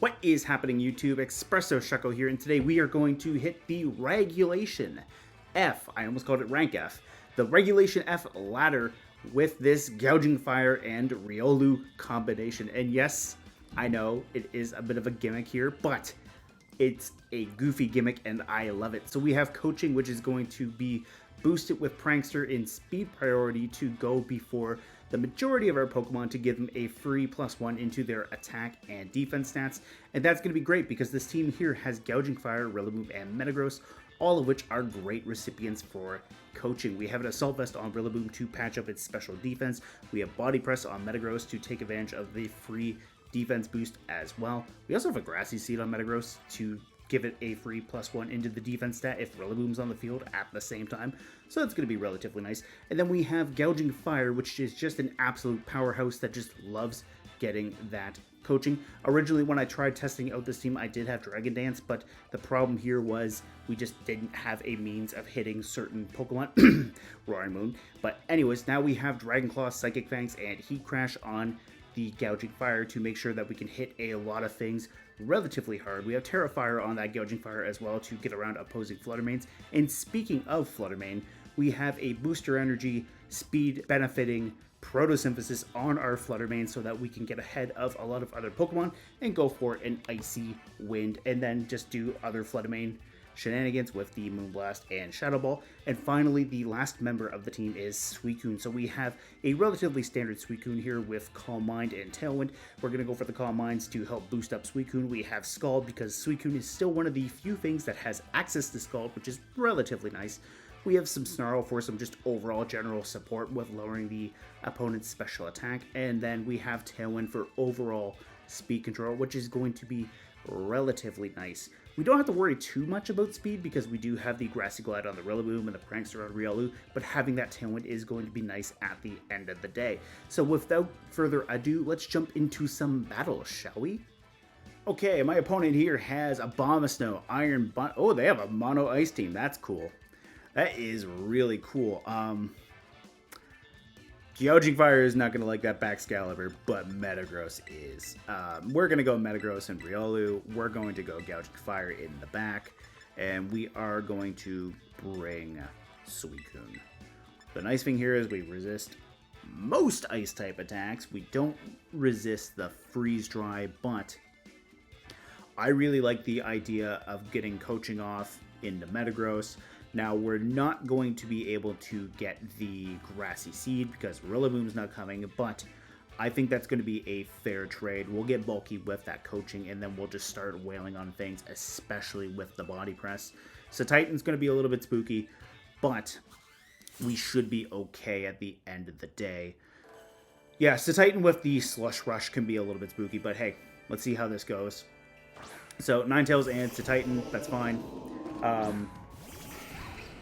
What is happening, YouTube? Espresso Shucko here, and today we are going to hit the Regulation F. I almost called it Rank F. The Regulation F ladder with this Gouging Fire and Riolu combination. And yes, I know it is a bit of a gimmick here, but it's a goofy gimmick and I love it. So we have Coaching, which is going to be boosted with Prankster in speed priority to go before the majority of our Pokemon to give them a free +1 into their attack and defense stats. And that's going to be great because this team here has Gouging Fire, Rillaboom, and Metagross, all of which are great recipients for Coaching. We have an Assault Vest on Rillaboom to patch up its special defense. We have Body Press on Metagross to take advantage of the free defense boost as well. We also have a Grassy Seed on Metagross to give it a free +1 into the defense stat if Rillaboom's on the field at the same time. So that's going to be relatively nice. And then we have Gouging Fire, which is just an absolute powerhouse that just loves getting that Coaching. Originally, when I tried testing out this team, I did have Dragon Dance, but the problem here was we just didn't have a means of hitting certain Pokemon. Roaring Moon. But anyways, now we have Dragon Claw, Psychic Fangs, and Heat Crash on the Gouging Fire to make sure that we can hit a lot of things relatively hard. We have Terra Fire on that Gouging Fire as well to get around opposing Flutter Manes. And speaking of Flutter Mane, we have a Booster Energy speed benefiting Photosynthesis on our Flutter Mane so that we can get ahead of a lot of other Pokemon and go for an Icy Wind and then just do other Flutter Mane shenanigans with the Moonblast and Shadow Ball. And finally, the last member of the team is Suicune. So we have a relatively standard Suicune here with Calm Mind and Tailwind. We're going to go for the Calm Minds to help boost up Suicune. We have Scald because Suicune is still one of the few things that has access to Scald, which is relatively nice. We have some Snarl for some just overall general support with lowering the opponent's special attack. And then we have Tailwind for overall speed control, which is going to be relatively nice. We don't have to worry too much about speed because we do have the Grassy Glide on the Rillaboom and the Prankster on Riolu, but having that Tailwind is going to be nice at the end of the day. So without further ado, let's jump into some battles, shall we? Okay, my opponent here has a Abomasnow, Iron Bun. Oh, they have a Mono Ice team. That's cool. That is really cool. Gouging Fire is not going to like that Baxcalibur, but Metagross is. We're going to go Metagross and Riolu. We're going to go Gouging Fire in the back. And we are going to bring Suicune. The nice thing here is we resist most Ice-type attacks. We don't resist the Freeze Dry, but I really like the idea of getting Coaching off into Metagross. Now, we're not going to be able to get the Grassy Seed because Rillaboom's not coming, but I think that's going to be a fair trade. We'll get bulky with that Coaching, and then we'll just start wailing on things, especially with the Body Press. So Titan's going to be a little bit spooky, but we should be okay at the end of the day. Yeah, so Titan with the Slush Rush can be a little bit spooky, but hey, let's see how this goes. So Ninetales and Titan, that's fine.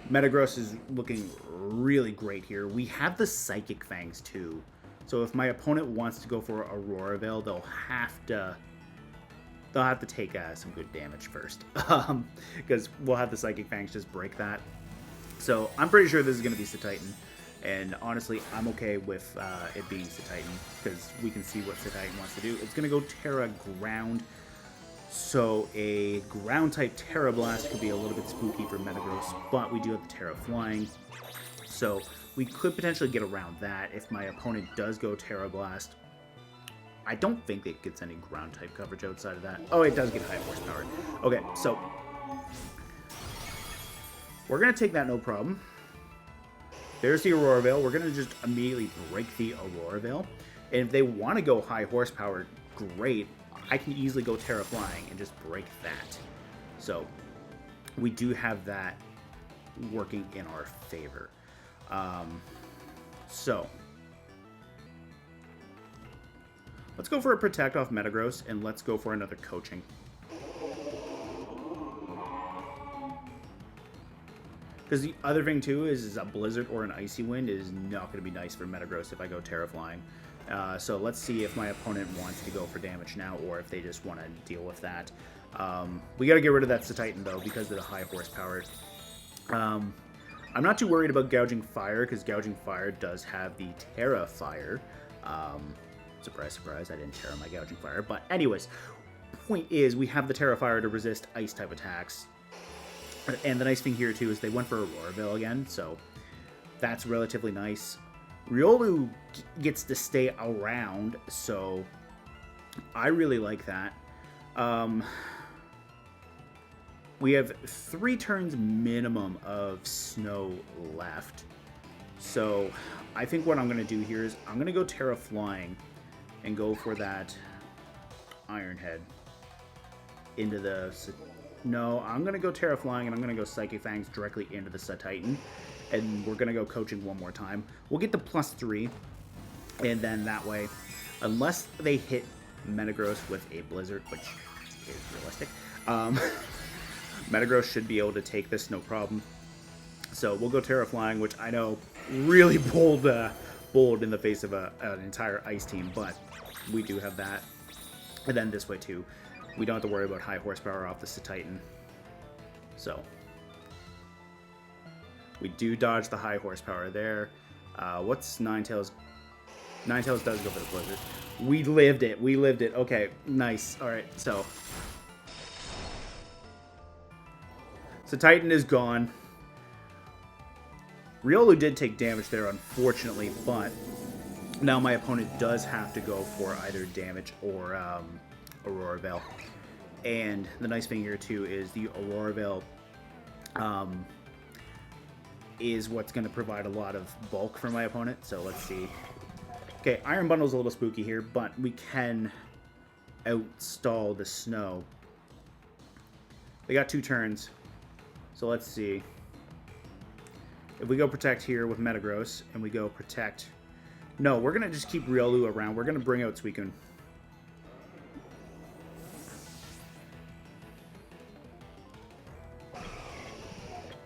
Metagross is looking really great here. We have the Psychic Fangs too. So if my opponent wants to go for Aurora Veil, they'll have to take some good damage first. Because we'll have the Psychic Fangs just break that. So I'm pretty sure this is going to be Titan. And honestly, I'm okay with it being Titan because we can see what Titan wants to do. It's going to go Terra Ground. So a ground-type Terra Blast could be a little bit spooky for Metagross, but we do have the Terra Flying. So we could potentially get around that if my opponent does go Terra Blast. I don't think it gets any ground-type coverage outside of that. Oh, it does get high horsepower. Okay, so we're going to take that no problem. There's the Aurora Veil. We're going to just immediately break the Aurora Veil. And if they want to go high horsepower, great. I can easily go Terra Flying and just break that. So we do have that working in our favor. So let's go for a Protect off Metagross and let's go for another Coaching. Because the other thing too is a Blizzard or an Icy Wind is not going to be nice for Metagross if I go Terra Flying. So let's see if my opponent wants to go for damage now or if they just want to deal with that. We got to get rid of that Titan though because of the high horsepower. I'm not too worried about Gouging Fire because Gouging Fire does have the Terra Fire. Surprise, surprise, I didn't tear my Gouging Fire. But anyways, point is we have the Terra Fire to resist ice type attacks. And the nice thing here too is they went for Auroraville again, so that's relatively nice. Riolu gets to stay around, so I really like that. We have 3 turns minimum of snow left. So I think what I'm going to do here is I'm going to go Terra Flying and go for that Iron Head into the... No, I'm going to go Terra Flying and I'm going to go Psychic Fangs directly into the Titan. And we're going to go Coaching one more time. We'll get the +3. And then that way, unless they hit Metagross with a Blizzard, which is realistic, Metagross should be able to take this no problem. So we'll go Terra Flying, which I know really bold in the face of an entire ice team, but we do have that. And then this way too, we don't have to worry about high horsepower off the Titan. So we do dodge the high horsepower there. What's Ninetales? Ninetales does go for the Blizzard. We lived it. We lived it. Okay, nice. All right, so Titan is gone. Riolu did take damage there, unfortunately, but now my opponent does have to go for either damage or Auroraville. And the nice thing here, too, is the Auroraville is what's going to provide a lot of bulk for my opponent. So let's see. Okay, Iron Bundle's a little spooky here, but we can outstall the snow. They got 2 turns. So let's see. If we go Protect here with Metagross, and we go Protect... No, we're going to just keep Riolu around. We're going to bring out Suicune.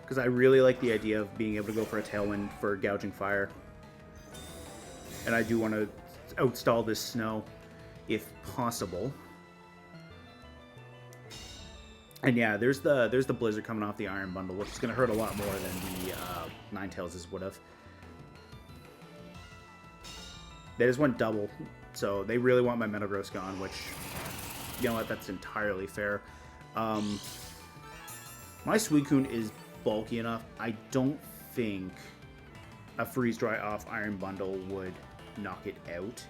Because I really like the idea of being able to go for a Tailwind for Gouging Fire. And I do want to outstall this snow, if possible. And yeah, there's the Blizzard coming off the Iron Bundle, which is going to hurt a lot more than the Ninetales would have. They just went double, so they really want my Metagross gone, which, you know what, that's entirely fair. My Suicune is bulky enough. I don't think a Freeze Dry off Iron Bundle would knock it out.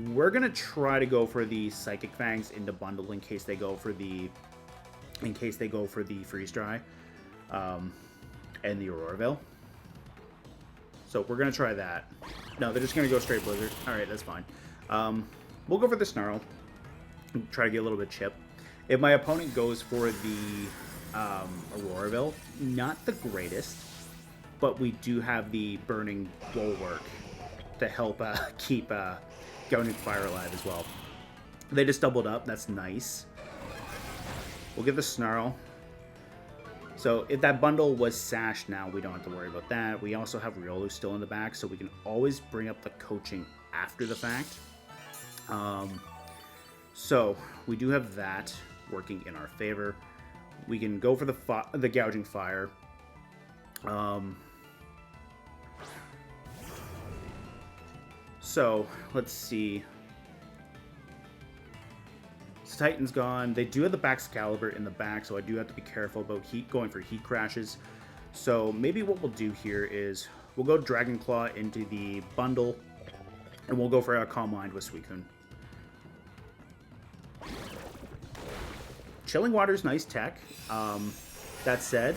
We're gonna try to go for the Psychic Fangs into bundle in case they go for the Freeze Dry, and the Auroraville. So we're gonna try that. No, they're just gonna go straight Blizzard. All right, that's fine. We'll go for the Snarl. Try to get a little bit chip. If my opponent goes for the Auroraville, not the greatest, but we do have the Burning Bulwark to help keep Gouging Fire alive as well. They just doubled up. That's nice. We'll get the Snarl. So if that bundle was sashed now, we don't have to worry about that. We also have Riolu still in the back, so we can always bring up the Coaching after the fact. So we do have that working in our favor. We can go for the Gouging Fire. So let's see. Titan's gone. They do have the Baxcalibur in the back, so I do have to be careful about going for heat crashes. So maybe what we'll do here is we'll go Dragon Claw into the bundle, and we'll go for a Calm Mind with Suicune. Chilling Water's nice tech. That said,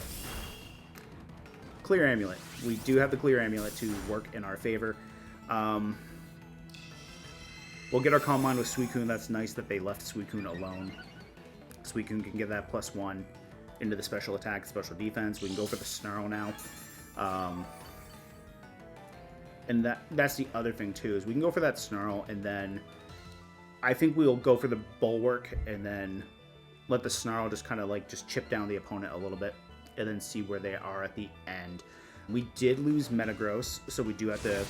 Clear Amulet. We do have the Clear Amulet to work in our favor. We'll get our Calm Mind with Suicune. That's nice that they left Suicune alone. Suicune can get that +1 into the special attack, special defense. We can go for the Snarl now. And that's the other thing too, is we can go for that Snarl, and then I think we'll go for the Bulwark, and then let the Snarl just kind of like just chip down the opponent a little bit, and then see where they are at the end. We did lose Metagross, so we do have to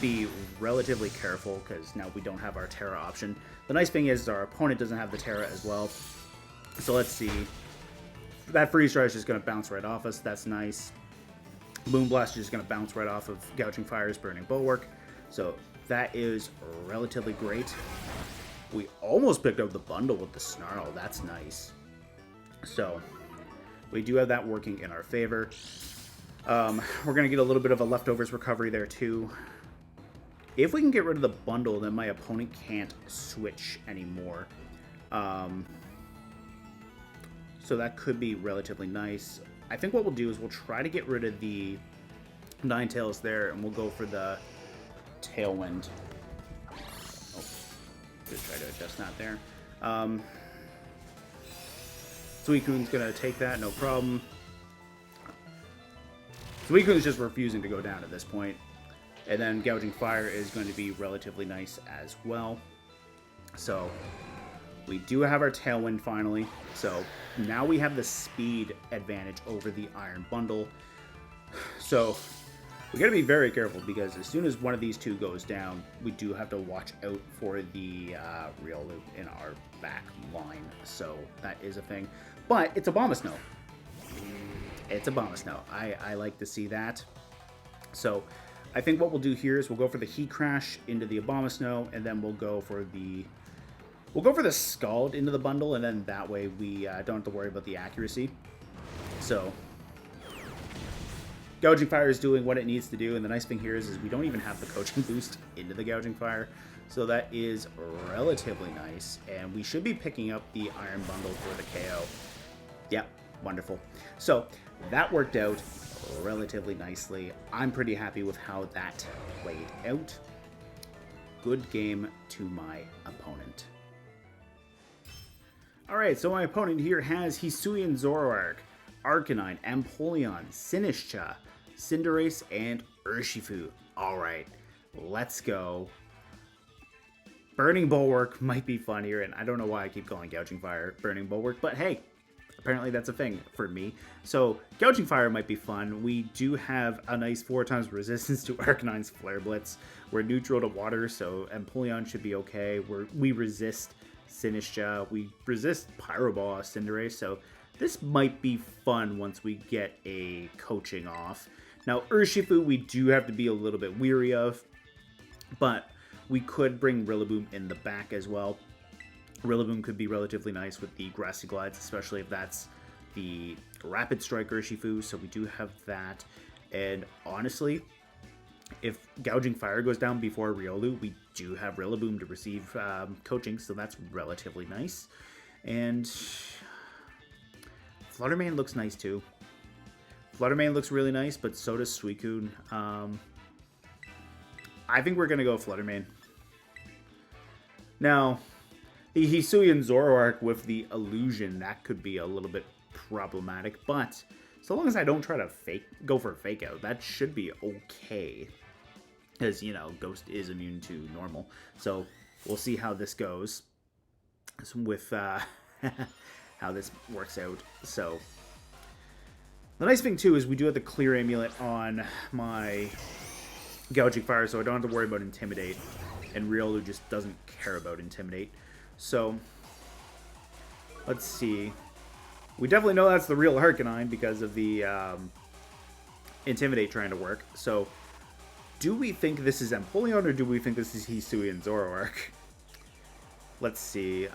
be relatively careful because now we don't have our Terra option. The nice thing is our opponent doesn't have the Terra as well. So let's see. That Freeze Dry is just going to bounce right off us. That's nice. Moonblast is just going to bounce right off of Gouging Fire's Burning Bulwark. So that is relatively great. We almost picked up the bundle with the Snarl. That's nice. So, we do have that working in our favor. We're going to get a little bit of a leftovers recovery there, too. If we can get rid of the bundle, then my opponent can't switch anymore. So that could be relatively nice. I think what we'll do is we'll try to get rid of the Ninetales there, and we'll go for the Tailwind. Oh, just try to adjust that there. Suicune's going to take that, no problem. Suicune's just refusing to go down at this point. And then Gouging Fire is going to be relatively nice as well. So we do have our Tailwind finally. So now we have the speed advantage over the Iron Bundle. So we got to be very careful because as soon as one of these two goes down, we do have to watch out for the Riolu in our back line. So that is a thing. But it's Abomasnow. It's Abomasnow. I like to see that. So I think what we'll do here is we'll go for the Heat Crash into the Abomasnow, and then we'll go for the Scald into the bundle, and then that way we don't have to worry about the accuracy. So Gouging Fire is doing what it needs to do, and the nice thing here is we don't even have the Coaching boost into the Gouging Fire, so that is relatively nice, and we should be picking up the Iron Bundle for the KO. Yep, wonderful. So that worked out relatively nicely. I'm pretty happy with how that played out. Good game to my opponent. Alright, so my opponent here has Hisuian Zoroark, Arcanine, Empoleon, Sinistcha, Cinderace, and Urshifu. Alright, let's go. Burning Bulwark might be fun here, and I don't know why I keep calling Gouging Fire Burning Bulwark, but hey, apparently that's a thing for me. So Gouging Fire might be fun. We do have a nice 4x resistance to Arcanine's Flare Blitz. We're neutral to water, so Empoleon should be okay. We resist Sinistcha. We resist Pyro Ball off Cinderace, so this might be fun once we get a Coaching off. Now Urshifu we do have to be a little bit weary of, but we could bring Rillaboom in the back as well. Rillaboom could be relatively nice with the Grassy Glides, especially if that's the Rapid Strike Urshifu, so we do have that. And honestly, if Gouging Fire goes down before Riolu, we do have Rillaboom to receive Coaching, so that's relatively nice. And Flutter Mane looks nice too. Flutter Mane looks really nice, but so does Suicune. I think we're going to go Flutter Mane. Now, the Hisuian Zoroark with the illusion, that could be a little bit problematic, but so long as I don't try to go for a fake out, that should be okay. Because, you know, Ghost is immune to normal. So we'll see how this goes with how this works out. So the nice thing too is we do have the Clear Amulet on my Gouging Fire, so I don't have to worry about Intimidate. And Riolu just doesn't care about Intimidate. So, let's see. We definitely know that's the real Arcanine because of the Intimidate trying to work. So, do we think this is Empoleon or do we think this is Hisuian Zoroark? Let's see.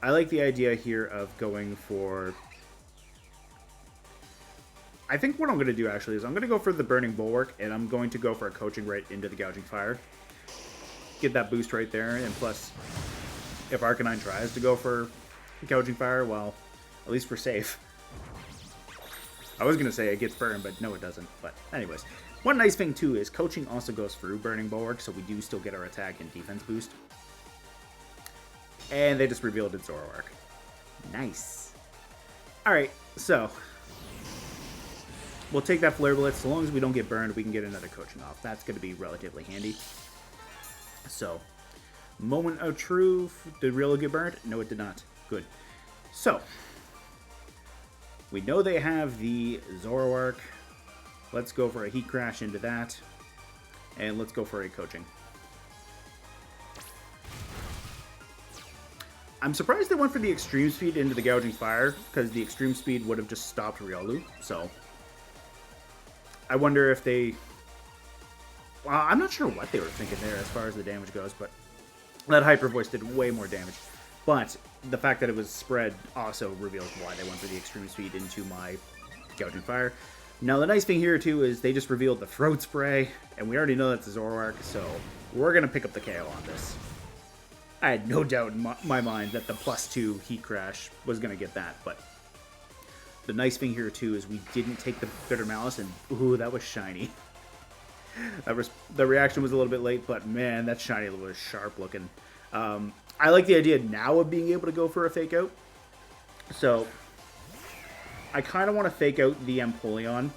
I like the idea here of going for... I think what I'm going to do actually is I'm going to go for the Burning Bulwark and I'm going to go for a Coaching right into the Gouging Fire. Get that boost right there, and plus, if Arcanine tries to go for Gouging Fire, well, at least we're safe. I was going to say it gets burned, but no it doesn't. But anyways, one nice thing too is Coaching also goes through Burning Bulwark, so we do still get our attack and defense boost. And they just revealed it's Zoroark. Nice. Alright, so we'll take that Flare Blitz. So long as we don't get burned, we can get another Coaching off. That's going to be relatively handy. So, moment of truth. Did Riolu get burned? No, it did not. Good. So, we know they have the Zoroark. Let's go for a Heat Crash into that. And let's go for a Coaching. I'm surprised they went for the Extreme Speed into the Gouging Fire, because the Extreme Speed would have just stopped Riolu. So, I wonder if they I'm not sure what they were thinking there as far as the damage goes, but that Hyper Voice did way more damage. But the fact that it was spread also reveals why they went for the Extreme Speed into my Gouging Fire. Now, the nice thing here, too, is they just revealed the Throat Spray, and we already know that's a Zoroark, so we're going to pick up the KO on this. I had no doubt in my mind that the +2 Heat Crash was going to get that, but the nice thing here, too, is we didn't take the Bitter Malice, and ooh, that was shiny. The reaction was a little bit late, but man, that shiny was sharp looking. I like the idea now of being able to go for a Fake Out, so I kind of want to fake out the Empoleon,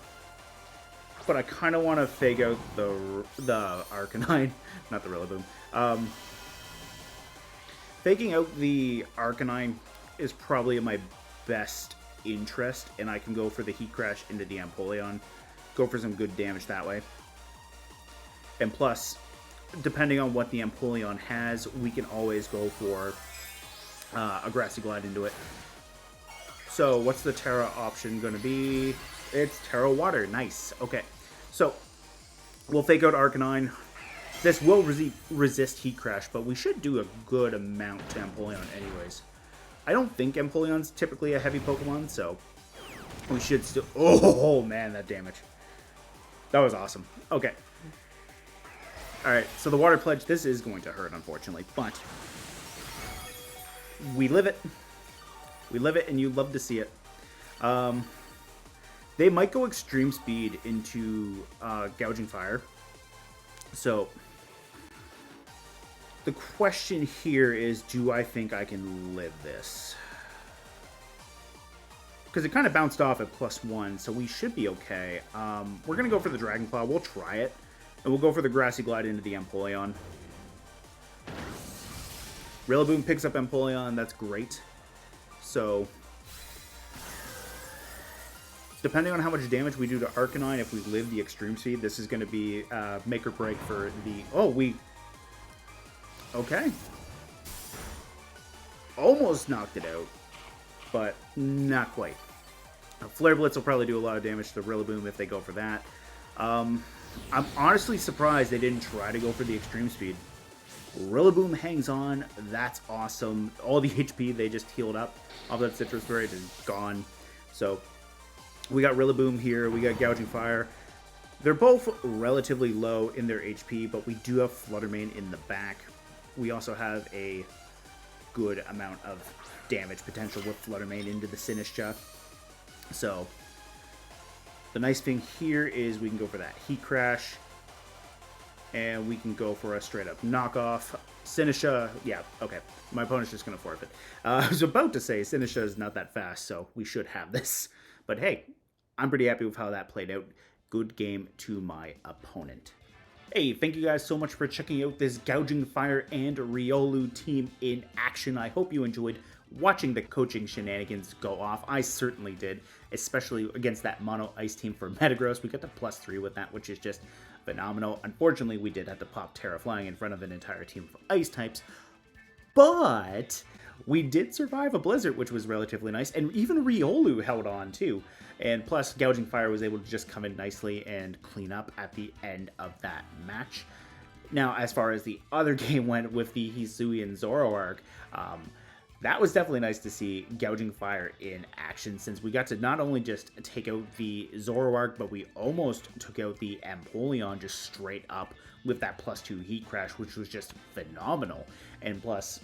but I kind of want to fake out the Arcanine, not the Rillaboom. Faking out the Arcanine is probably in my best interest, and I can go for the Heat Crash into the Empoleon, go for some good damage that way. And plus, depending on what the Empoleon has, we can always go for a Grassy Glide into it. So, what's the Terra option going to be? It's Terra Water. Nice. Okay. So, we'll fake out Arcanine. This will resist Heat Crash, but we should do a good amount to Empoleon anyways. I don't think Empoleon's typically a heavy Pokemon, so we should still... Oh, man, that damage. That was awesome. Okay. Alright, so the Water Pledge, this is going to hurt, unfortunately, but we live it. We live it, and you love to see it. They might go Extreme Speed into Gouging Fire. So, the question here is, do I think I can live this? Because it kind of bounced off at +1, so we should be okay. We're going to go for the Dragon Claw. We'll try it. And we'll go for the Grassy Glide into the Empoleon. Rillaboom picks up Empoleon. That's great. So, depending on how much damage we do to Arcanine, if we live the Extreme Speed, this is going to be make or break for the... Oh, we... Okay. Almost knocked it out, but not quite. Flare Blitz will probably do a lot of damage to the Rillaboom if they go for that. I'm honestly surprised they didn't try to go for the Extreme Speed. Rillaboom hangs on. That's awesome. All the HP they just healed up off that Citrus Berry is gone. So we got Rillaboom here. We got Gouging Fire. They're both relatively low in their HP, but we do have Flutter Mane in the back. We also have a good amount of damage potential with Flutter Mane into the Sinistcha. So the nice thing here is we can go for that Heat Crash, and we can go for a straight up knockoff. Sinistcha, yeah, okay. My opponent's just going to forfeit. I was about to say Sinistcha is not that fast, so we should have this. But hey, I'm pretty happy with how that played out. Good game to my opponent. Hey, thank you guys so much for checking out this Gouging Fire and Riolu team in action. I hope you enjoyed watching the coaching shenanigans go off. I certainly did, especially against that Mono Ice team for Metagross. We got the +3 with that, which is just phenomenal. Unfortunately, we did have to pop Terra Flying in front of an entire team of Ice types, but we did survive a Blizzard, which was relatively nice, and even Riolu held on too. And plus, Gouging Fire was able to just come in nicely and clean up at the end of that match. Now, as far as the other game went with the Hisuian Zoroark, that was definitely nice to see Gouging Fire in action, since we got to not only just take out the Zoroark, but we almost took out the Empoleon just straight up with that +2 Heat Crash, which was just phenomenal. And plus,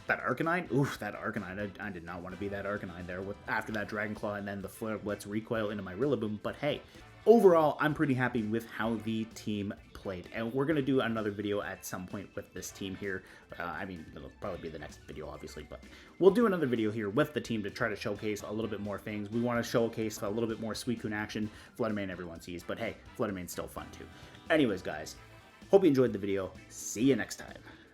that Arcanine, oof, that Arcanine, I did not want to be that Arcanine there after that Dragon Claw and then the Flare Blitz recoil into my Rillaboom. But hey, overall, I'm pretty happy with how the team played, and we're going to do another video at some point with this team here. I mean, it'll probably be the next video, obviously, but we'll do another video here with the team to try to showcase a little bit more things. We want to showcase a little bit more Suicune action. Flutter Mane everyone sees, but hey, Flutter Mane's still fun too. Anyways, guys, hope you enjoyed the video. See you next time.